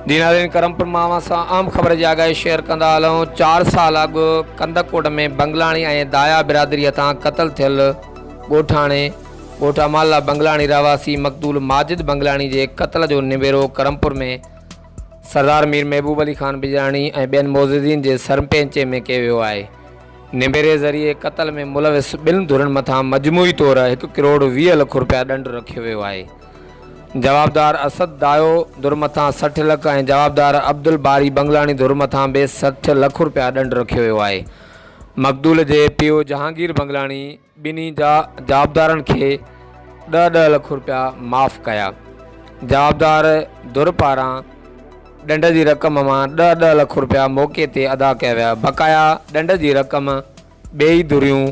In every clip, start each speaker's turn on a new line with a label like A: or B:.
A: दीनादीन करमपुर मावा सां आम ख़बर जी आगाही शेयर कंदा हलूं। 4 साल अॻु कंदकोट में बंगलाणी ऐं दाया बिरादरीअ तां क़तल थियल ॻोठा माला बंगलाणी रहवासी मक़दूल माजिद बंगलाणी जे क़तल जो निबेरो करमपुर में सरदार मीर महबूब अली ख़ान बिजाणी ऐं ॿियनि मोज़िज़ीन जे सरपंचे में कयो वियो आहे। निबेरे ज़रिए क़तल में मुलविस ॿिनि धुरनि मथां मजमूई तौरु 1 करोड़ 20 लख रुपया ॾंड रखियो वियो आहे। जवाबदार असद दायो धुर मथां 60 लख ऐं जवाबदार अब्दुल बारी बंगलाणी धुर मथां बि 60 लख रुपया ॾंड रखियो वियो आहे। मक़दूल जे पीओ जहांगीर बंगलाणी ॿिन्ही जवाबदारनि खे 10 लख रुपया माफ़ कया। जवाबदार धुर पारां ॾंड जी रक़म मां 10 लख रुपया मौक़े ते अदा कया विया। बक़ाया ॾंड जी रक़म ॿई धुरियूं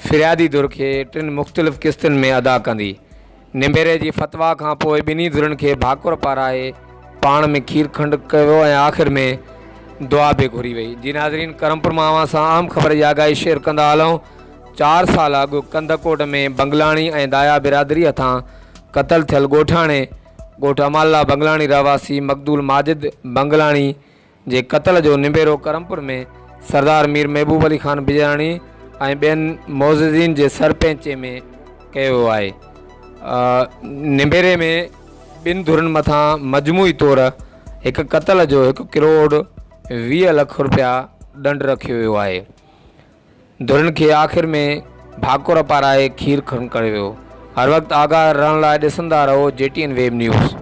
A: फ़िरियादी धुर खे 3 मुख़्तलिफ़ क़िस्तुनि में अदा कंदी। निबेरे जी फ़तवा खां पोइ ॿिन्ही धुरनि खे भाकुर पाराए पाण में खीर खंड कयो ऐं आख़िर में दुआ बि घुरी वई। जी नाज़रीन, करमपुर मावा सां आम ख़बर जी आगाही शेयर कंदा हलूं। 4 साल अॻु कंदकोट में बंगलाणी ऐं दाया बिरादरीअ तां क़तल थियल ॻोठा माला बंगलाणी रहवासी मक़दूल माजिद बंगलाणी जे क़तल जो निबेरो करमपुर में सरदार मीर महबूब अली ख़ान बिजाणी ऐं ॿियनि मोज़िज़ीन जे सरपंचे में कयो वियो आहे। निबेरे में ॿिनि धुरनि मथां मजमूई तौरु 1 क़तल जो 1 करोड़ 20 लख रुपया ॾंड रखियो वियो आहे। धुरनि खे आख़िर में भाकुर पाराए खीर खण कयो वियो। हर वक़्तु आगाह रहण लाइ ॾिसंदा रहो JTN वेब न्यूज़।